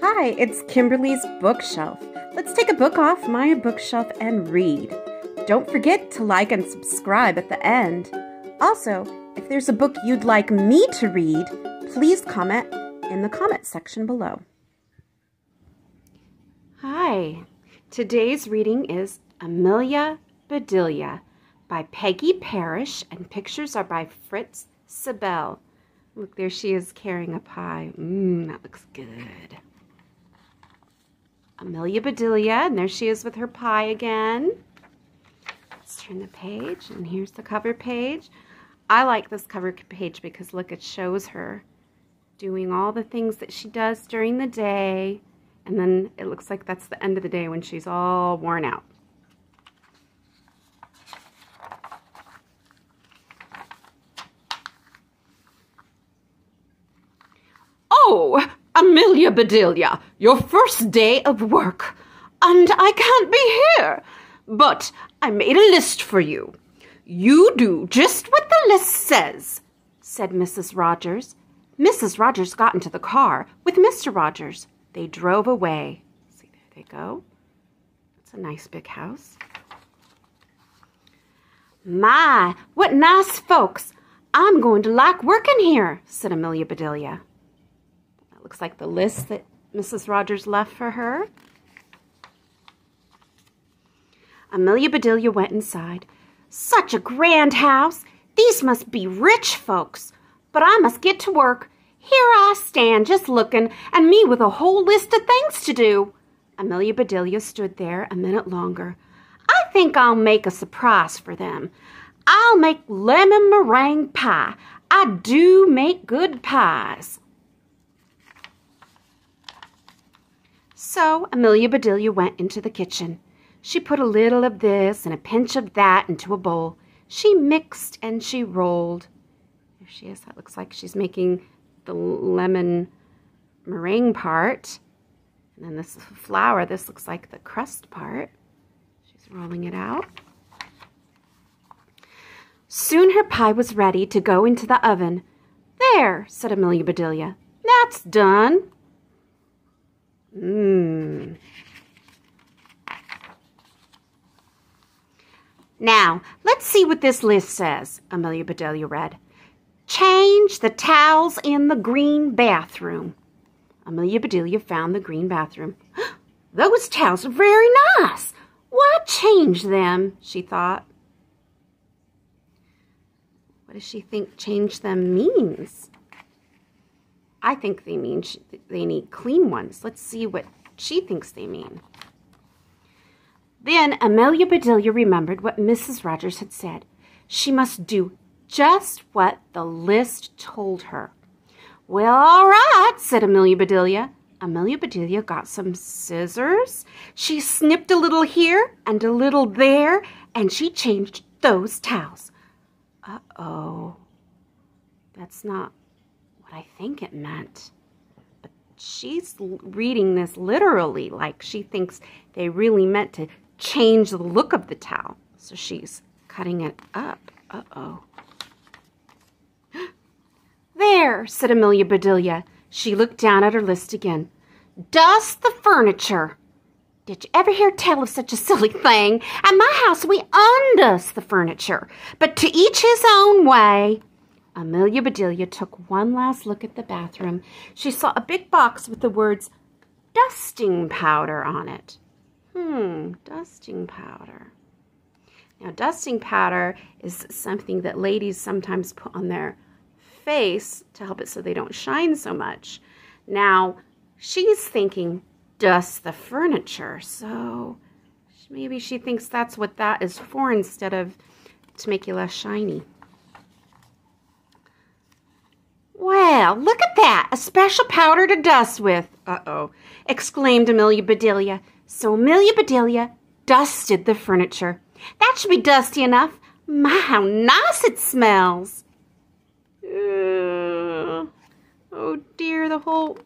Hi, it's Kimberly's Bookshelf. Let's take a book off my bookshelf and read. Don't forget to like and subscribe at the end. Also, if there's a book you'd like me to read, please comment in the comment section below. Hi, today's reading is Amelia Bedelia by Peggy Parrish, and pictures are by Fritz Sibel. Look, there she is carrying a pie. That looks good. Amelia Bedelia, and there she is with her pie again. Let's turn the page, and here's the cover page. I like this cover page because, look, it shows her doing all the things that she does during the day, and then it looks like that's the end of the day when she's all worn out. Oh, Amelia Bedelia, your first day of work, and I can't be here, but I made a list for you. You do just what the list says, said Mrs. Rogers. Mrs. Rogers got into the car with Mr. Rogers. They drove away. See, there they go. It's a nice big house. My, what nice folks. I'm going to like working here, said Amelia Bedelia. Looks like the list that Mrs. Rogers left for her. Amelia Bedelia went inside. Such a grand house. These must be rich folks. But I must get to work. Here I stand just looking, and me with a whole list of things to do. Amelia Bedelia stood there a minute longer. I think I'll make a surprise for them. I'll make lemon meringue pie. I do make good pies. So Amelia Bedelia went into the kitchen. She put a little of this and a pinch of that into a bowl. She mixed and she rolled. There she is. That looks like she's making the lemon meringue part. And then this flour, this looks like the crust part. She's rolling it out. Soon her pie was ready to go into the oven. There, said Amelia Bedelia. That's done. Now, let's see what this list says, Amelia Bedelia read. Change the towels in the green bathroom. Amelia Bedelia found the green bathroom. Those towels are very nice. Why change them, she thought. What does she think change them means? I think they mean they need clean ones. Let's see what she thinks they mean. Then Amelia Bedelia remembered what Mrs. Rogers had said. She must do just what the list told her. Well, all right, said Amelia Bedelia. Amelia Bedelia got some scissors. She snipped a little here and a little there, and she changed those towels. Uh-oh. That's not I think it meant. But she's reading this literally, like she thinks they really meant to change the look of the towel. So she's cutting it up. Uh-oh. There, said Amelia Bedelia. She looked down at her list again. Dust the furniture. Did you ever hear tell of such a silly thing? At my house, we undust the furniture, but to each his own way. Amelia Bedelia took one last look at the bathroom. She saw a big box with the words dusting powder on it. Dusting powder. Now, dusting powder is something that ladies sometimes put on their face to help it so they don't shine so much. Now, she's thinking dust the furniture, so maybe she thinks that's what that is for instead of to make you less shiny. Well, look at that, a special powder to dust with. Uh-oh, exclaimed Amelia Bedelia. So Amelia Bedelia dusted the furniture. That should be dusty enough. My, how nice it smells. Oh dear, the whole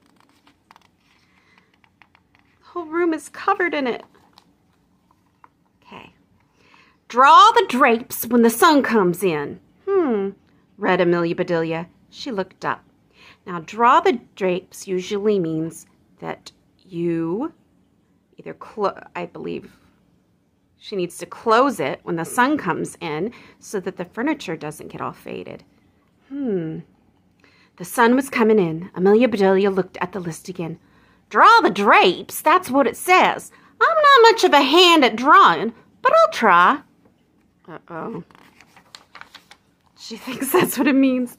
room is covered in it. Okay. Draw the drapes when the sun comes in. Read Amelia Bedelia. She looked up. Now, draw the drapes usually means that you either I believe she needs to close it when the sun comes in so that the furniture doesn't get all faded. The sun was coming in. Amelia Bedelia looked at the list again. Draw the drapes, that's what it says. I'm not much of a hand at drawing, but I'll try. Uh-oh. She thinks that's what it means.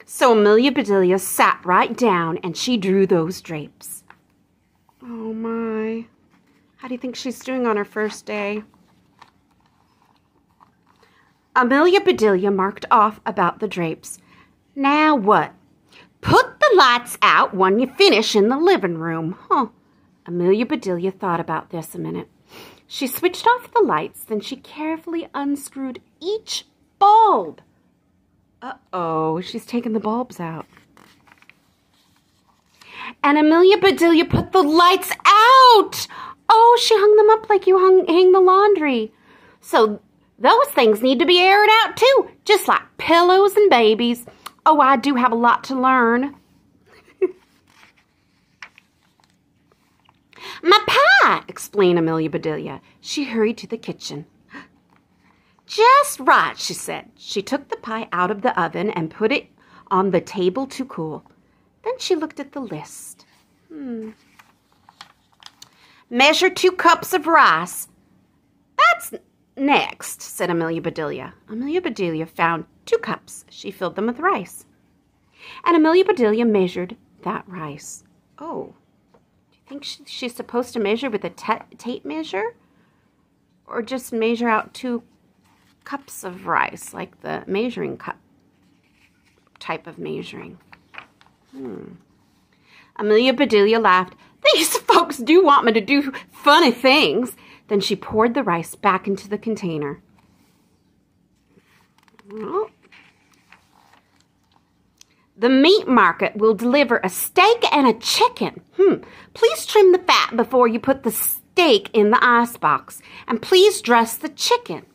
So Amelia Bedelia sat right down and she drew those drapes. Oh my. How do you think she's doing on her first day? Amelia Bedelia marked off about the drapes. Now what? Put the lights out when you finish in the living room. Amelia Bedelia thought about this a minute. She switched off the lights, then she carefully unscrewed each bulb. Uh-oh, she's taken the bulbs out. And Amelia Bedelia put the lights out. Oh, she hung them up like you hang the laundry. So those things need to be aired out too, just like pillows and babies. Oh, I do have a lot to learn. My pie, explained Amelia Bedelia. She hurried to the kitchen. Just right, she said. She took the pie out of the oven and put it on the table to cool. Then she looked at the list. Measure 2 cups of rice. That's next, said Amelia Bedelia. Amelia Bedelia found 2 cups. She filled them with rice. And Amelia Bedelia measured that rice. Oh, do you think she's supposed to measure with a tape measure? Or just measure out 2 cups of rice, like the measuring cup type of measuring? Amelia Bedelia laughed. These folks do want me to do funny things. Then she poured the rice back into the container. Well, the meat market will deliver a steak and a chicken. Please trim the fat before you put the steak in the icebox. And please dress the chicken.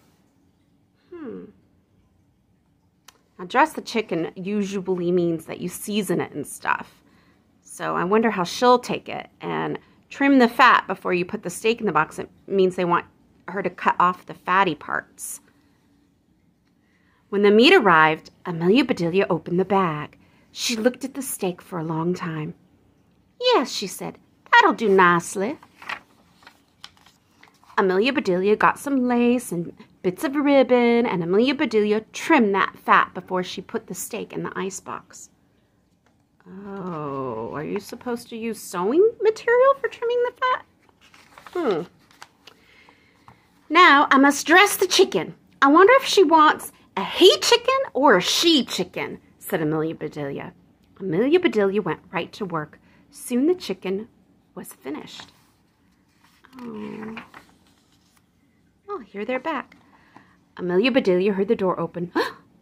Now, dress the chicken usually means that you season it and stuff. So I wonder how she'll take it. And trim the fat before you put the steak in the box. It means they want her to cut off the fatty parts. When the meat arrived, Amelia Bedelia opened the bag. She looked at the steak for a long time. Yes, she said, that'll do nicely. Amelia Bedelia got some lace and bits of ribbon, and Amelia Bedelia trimmed that fat before she put the steak in the icebox. Oh, are you supposed to use sewing material for trimming the fat? Now I must dress the chicken. I wonder if she wants a he chicken or a she chicken, said Amelia Bedelia. Amelia Bedelia went right to work. Soon the chicken was finished. Oh, here they're back. Amelia Bedelia heard the door open.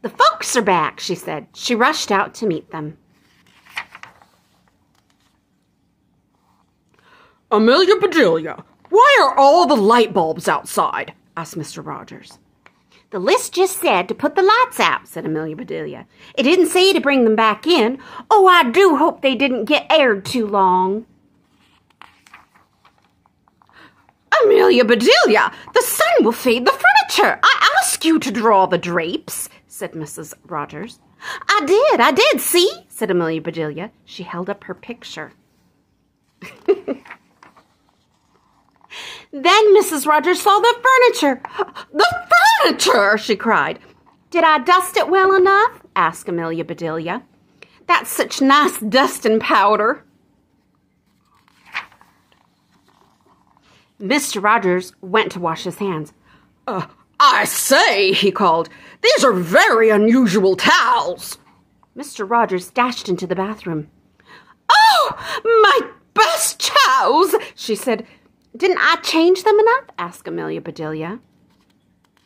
The folks are back, she said. She rushed out to meet them. Amelia Bedelia, why are all the light bulbs outside? Asked Mr. Rogers. The list just said to put the lights out, said Amelia Bedelia. It didn't say to bring them back in. Oh, I do hope they didn't get aired too long. Amelia Bedelia, the sun will fade the furniture. I asked you to draw the drapes, said Mrs. Rogers. I did, see, said Amelia Bedelia. She held up her picture. Then Mrs. Rogers saw the furniture. The furniture, she cried. Did I dust it well enough? Asked Amelia Bedelia. That's such nice dusting powder. Mr. Rogers went to wash his hands. I say, he called, these are very unusual towels. Mr. Rogers dashed into the bathroom. Oh, my best towels, she said. Didn't I change them enough? Asked Amelia Bedelia.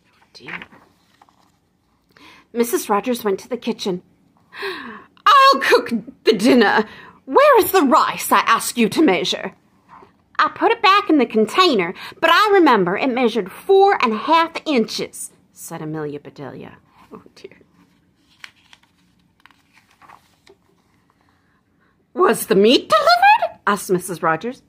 Oh, dear. Mrs. Rogers went to the kitchen. I'll cook the dinner. Where is the rice I asked you to measure? I put it back in the container, but I remember it measured 4.5 inches, said Amelia Bedelia. Oh, dear. Was the meat delivered? Asked Mrs. Rogers.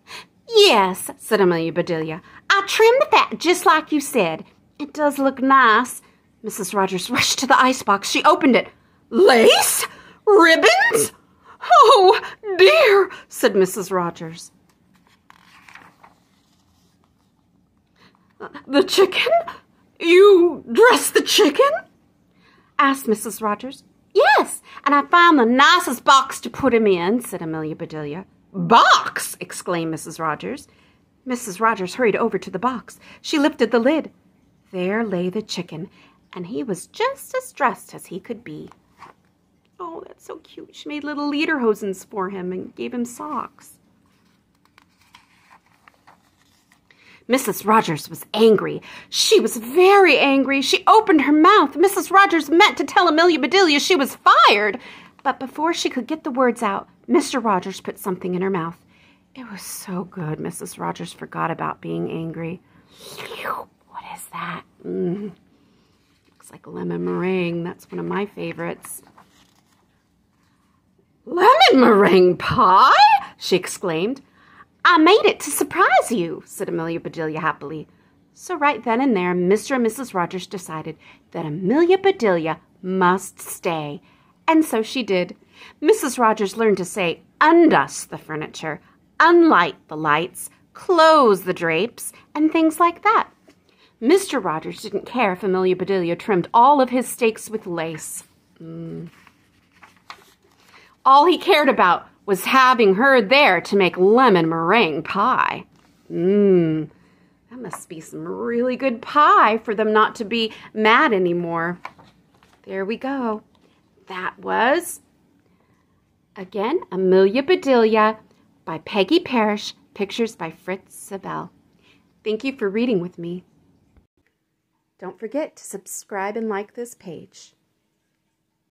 Yes, said Amelia Bedelia. I trimmed the fat just like you said. It does look nice. Mrs. Rogers rushed to the icebox. She opened it. Lace? Ribbons? Oh, dear, said Mrs. Rogers. The chicken? You dressed the chicken? Asked Mrs. Rogers. Yes, and I found the nicest box to put him in, said Amelia Bedelia. Box! Exclaimed Mrs. Rogers. Mrs. Rogers hurried over to the box. She lifted the lid. There lay the chicken, and he was just as dressed as he could be. Oh, that's so cute. She made little lederhosens for him and gave him socks. Mrs. Rogers was angry. She was very angry. She opened her mouth. Mrs. Rogers meant to tell Amelia Bedelia she was fired. But before she could get the words out, Mr. Rogers put something in her mouth. It was so good, Mrs. Rogers forgot about being angry. What is that? Looks like lemon meringue. That's one of my favorites. Lemon meringue pie? She exclaimed. I made it to surprise you, said Amelia Bedelia happily. So right then and there, Mr. and Mrs. Rogers decided that Amelia Bedelia must stay. And so she did. Mrs. Rogers learned to say, undust the furniture, unlight the lights, close the drapes, and things like that. Mr. Rogers didn't care if Amelia Bedelia trimmed all of his steaks with lace. All he cared about was having her there to make lemon meringue pie. That must be some really good pie for them not to be mad anymore. There we go. That was, again, Amelia Bedelia by Peggy Parrish, pictures by Fritz Sabel. Thank you for reading with me. Don't forget to subscribe and like this page.